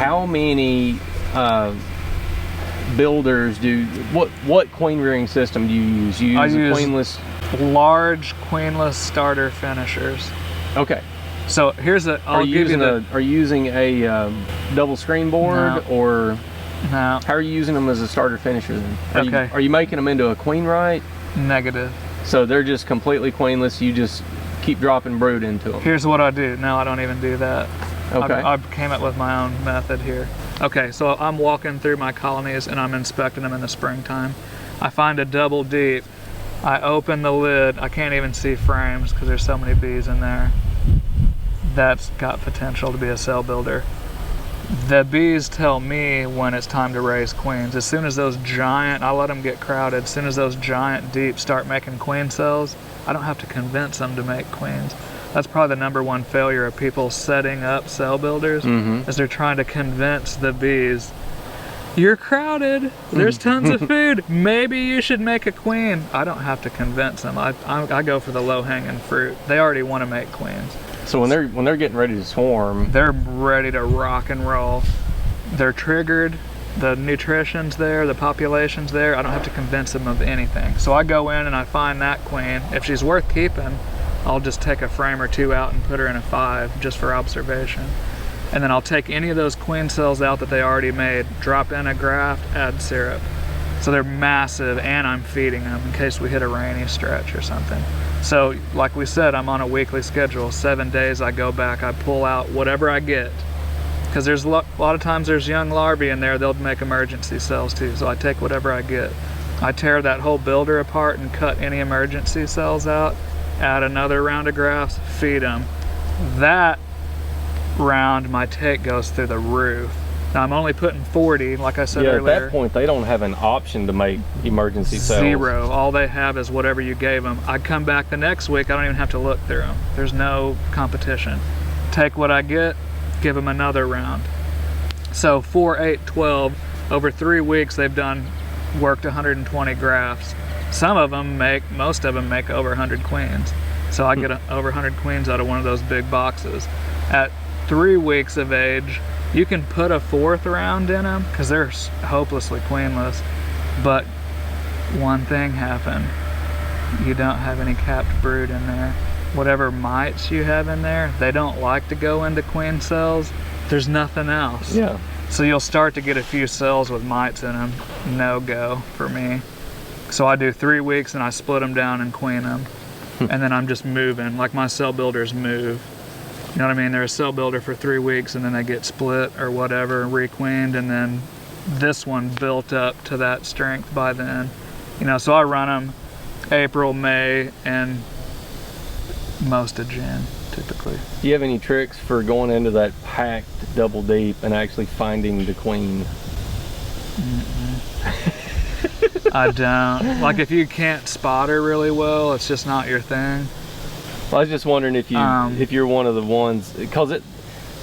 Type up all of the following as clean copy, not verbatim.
how many builders what queen rearing system do you use? You use a queenless? Large queenless starter finishers. Okay. So here's a. Are you using a double screen board or? No. How are you using them as a starter finisher then? Are you making them into a queen right? Negative. So they're just completely queenless. You just keep dropping brood into them. Here's what I do. No, I don't even do that. Okay. I came up with my own method here. Okay, so I'm walking through my colonies and I'm inspecting them in the springtime. I find a double deep. I open the lid. I can't even see frames because there's so many bees in there. That's got potential to be a cell builder. The bees tell me when it's time to raise queens. As soon as those giant, I let them get crowded, as soon as those giant deeps start making queen cells, I don't have to convince them to make queens. That's probably the #1 failure of people setting up cell builders, is they're trying to convince the bees, you're crowded, there's tons of food, maybe you should make a queen. I don't have to convince them. I go for the low-hanging fruit. They already want to make queens. So when they're getting ready to swarm, they're ready to rock and roll. They're triggered. The nutrition's there, the population's there. I don't have to convince them of anything. So I go in and I find that queen. If she's worth keeping, I'll just take a frame or two out and put her in a 5 just for observation. And then I'll take any of those queen cells out that they already made, drop in a graft, add syrup. So they're massive, and I'm feeding them in case we hit a rainy stretch or something. So like we said, I'm on a weekly schedule. 7 days I go back, I pull out whatever I get. Because there's a lot of times there's young larvae in there, they'll make emergency cells too. So I take whatever I get. I tear that whole builder apart and cut any emergency cells out, add another round of grafts, feed them. That round, my take goes through the roof. Now I'm only putting 40, like I said earlier. At that point, they don't have an option to make emergency cells. 0. All they have is whatever you gave them. I come back the next week, I don't even have to look through them. There's no competition. Take what I get, give them another round. So 4, 8, 12, over 3 weeks they've worked 120 grafts. Some of them most of them make over 100 queens. So I get over 100 queens out of one of those big boxes. At 3 weeks of age, you can put a 4th round in them because they're hopelessly queenless. But one thing happened. You don't have any capped brood in there. Whatever mites you have in there, they don't like to go into queen cells. There's nothing else. Yeah. So you'll start to get a few cells with mites in them. No go for me. So I do 3 weeks and I split them down and queen them. And then I'm just moving, like my cell builders move. You know what I mean? They're a cell builder for 3 weeks and then they get split or whatever, requeened, and then this one built up to that strength by then. You know, so I run them April, May, and most of June, typically. Do you have any tricks for going into that packed double deep and actually finding the queen? I don't. Like if you can't spot her really well, it's just not your thing. Well, I was just wondering if you're one of the ones, because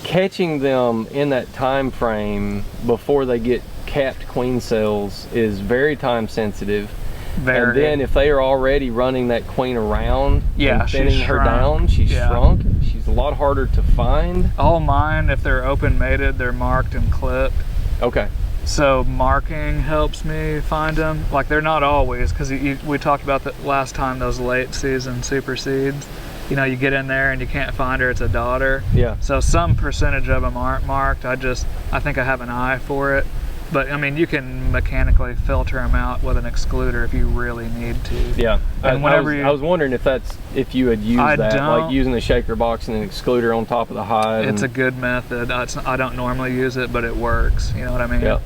catching them in that time frame before they get capped queen cells is very time sensitive. Very. And then if they are already running that queen around and thinning her down, she's shrunk. She's a lot harder to find. All mine, if they're open mated, they're marked and clipped. Okay. So marking helps me find them. Like they're not always, because we talked about that last time, those late season supersedes. You know, you get in there and you can't find her, it's a daughter. Yeah. So some percentage of them aren't marked. I think I have an eye for it. But I mean, you can mechanically filter them out with an excluder if you really need to. Yeah. And I was wondering if you had used like using the shaker box and an excluder on top of the hive. It's a good method. I don't normally use it, but it works. You know what I mean? Yeah.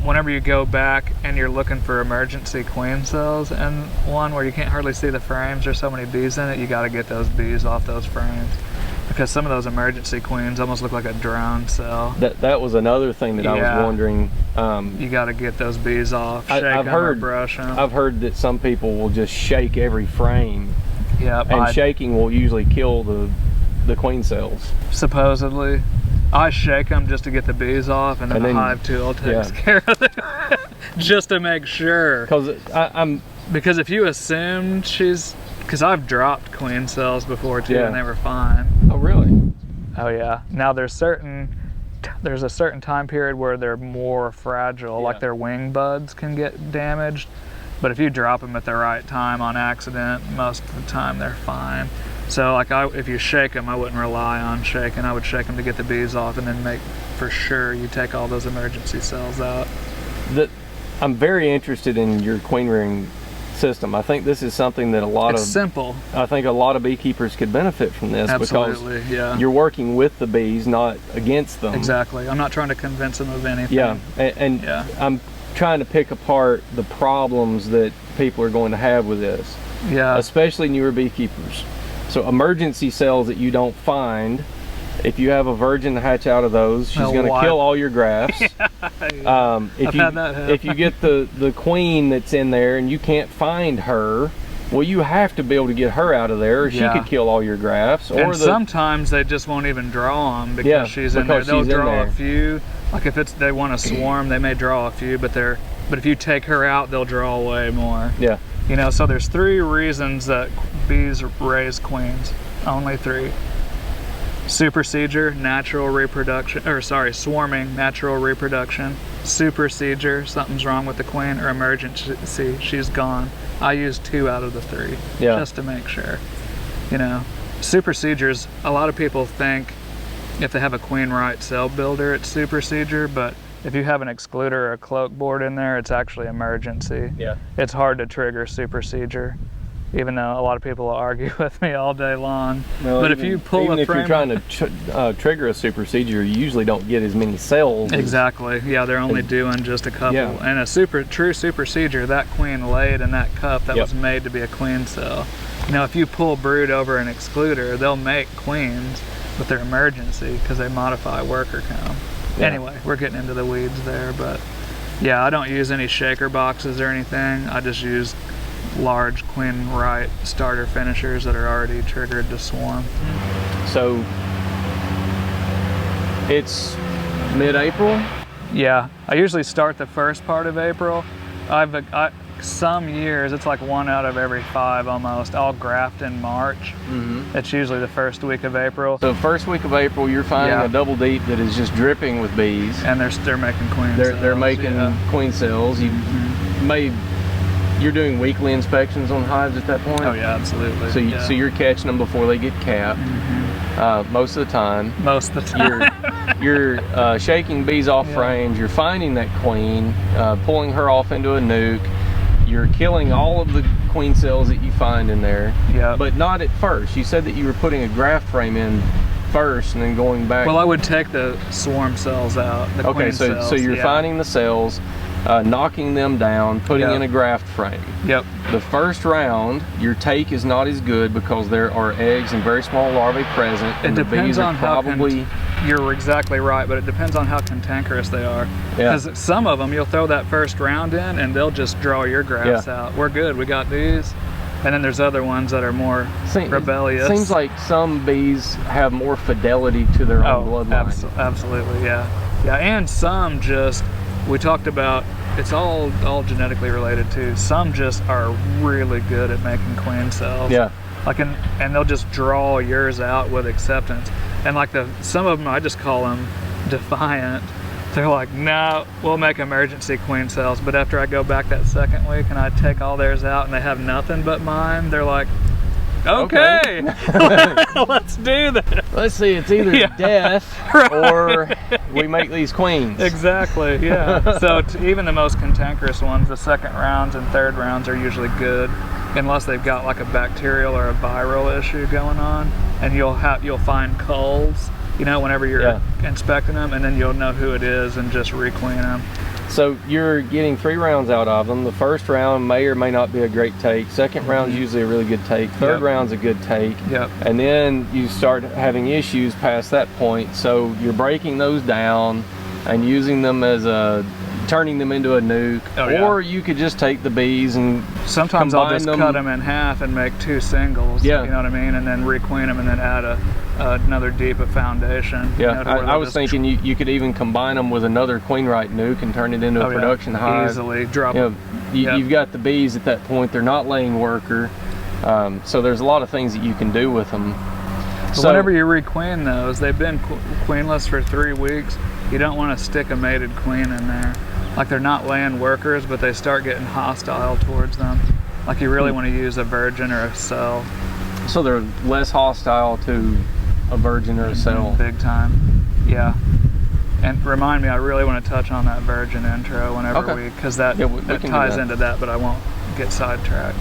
Whenever you go back and you're looking for emergency queen cells and one where you can't hardly see the frames, there's so many bees in it, you got to get those bees off those frames. Because some of those emergency queens almost look like a drowned cell. That was another thing that I was wondering. You got to get those bees off, shake them or brush them. I've heard that some people will just shake every frame. Yep. And shaking will usually kill the queen cells. Supposedly. I shake them just to get the bees off, and then the hive tool takes care of it. Just to make sure. Because if you assume because I've dropped queen cells before too, and they were fine. Oh really? Oh yeah. Now there's certain there's a certain time period where they're more fragile, like their wing buds can get damaged. But if you drop them at the right time on accident, most of the time they're fine. So like if you shake them, I wouldn't rely on shaking. I would shake them to get the bees off, and then make for sure you take all those emergency cells out. I'm very interested in your queen rearing system. I think this is something that simple. I think a lot of beekeepers could benefit from this. Absolutely, because you're working with the bees, not against them. Exactly. I'm not trying to convince them of anything. Yeah, and I'm trying to pick apart the problems that people are going to have with this. Yeah. Especially newer beekeepers. So emergency cells that you don't find, if you have a virgin hatch out of those, she's going to kill all your grafts. If you get the queen that's in there and you can't find her, well, you have to be able to get her out of there, or she could kill all your grafts. And sometimes they just won't even draw them because she's in there. They'll draw a few. Like if they want to swarm, they may draw a few, but if you take her out, they'll draw way more. Yeah. You know, so there's 3 reasons that bees raise queens. Only 3. Supersedure, natural reproduction, or sorry, swarming, natural reproduction. Supersedure, something's wrong with the queen, or emergency, she's gone. I use 2 out of the 3, just to make sure. You know, supersedures, a lot of people think if they have a queen right cell builder, it's supersedure, but if you have an excluder or a cloak board in there, it's actually emergency. Yeah. It's hard to trigger supersedure, even though a lot of people will argue with me all day long. Well, but if you pull if you're trying to trigger a supersedure, you usually don't get as many cells. Exactly. Yeah, they're only doing just a couple. Yeah. And a true supersedure, that queen laid in that cup, that was made to be a queen cell. You know, if you pull brood over an excluder, they'll make queens, but they're emergency because they modify worker count. Yeah. Anyway, we're getting into the weeds there, but yeah, I don't use any shaker boxes or anything. I just use large queen right starter finishers that are already triggered to swarm. So it's mid-April? Yeah, I usually start the first part of April. Some years it's like 1 out of every 5 almost. I'll graft in March. It's usually the first week of April. So first week of April, you're finding a double deep that is just dripping with bees, and they're making queen cells. They're making queen cells. You're doing weekly inspections on hives at that point? Oh yeah, absolutely. So you're catching them before they get capped. Most of the time. Most of the time. You're shaking bees off frames. You're finding that queen, pulling her off into a nuke. You're killing all of the queen cells that you find in there. Yeah. But not at first. You said that you were putting a graft frame in first and then going back. Well, I would take the swarm cells out. The queen cells. So you're finding the cells, knocking them down, putting in a graft frame. Yep. The first round, your take is not as good because there are eggs and very small larvae present. It depends on you're exactly right, but it depends on how cantankerous they are. Because some of them, you'll throw that first round in and they'll just draw your grafts out. We're good, we got these. And then there's other ones that are more rebellious. It seems like some bees have more fidelity to their own bloodline. Absolutely, yeah. Yeah, and some just, we talked about, it's all genetically related too. Some just are really good at making queen cells. Yeah. Like and they'll just draw yours out with acceptance. And like some of them, I just call them defiant. They're like, no, we'll make emergency queen cells. But after I go back that second week and I take all theirs out and they have nothing but mine, they're like, okay. Let's do that. Let's see, it's either death or we make these queens. Exactly, yeah. So even the most cantankerous ones, the second rounds and third rounds are usually good, unless they've got like a bacterial or a viral issue going on. And you'll find culls, you know, whenever you're inspecting them, and then you'll know who it is and just requeen them. So you're getting 3 rounds out of them. The first round may or may not be a great take. Second round's usually a really good take. Third round's a good take. And then you start having issues past that point. So you're breaking those down and using them as turning them into a nuke. Or you could just take the bees and sometimes I'll just cut them in half and make 2 singles. You know what I mean? And then requeen them and then add another deep of foundation. Yeah, you know, I was thinking you could even combine them with another queen right nuke and turn it into a production hive. Easily drop them. You've got the bees at that point. They're not laying worker. So there's a lot of things that you can do with them. So whenever you requeen those, they've been queenless for 3 weeks. You don't want to stick a mated queen in there. Like, they're not laying workers, but they start getting hostile towards them. Like, you really want to use a virgin or a cell. So they're less hostile to a virgin or a cell? Big time, yeah. And remind me, I really want to touch on that virgin intro whenever because that ties into that, but I won't get sidetracked.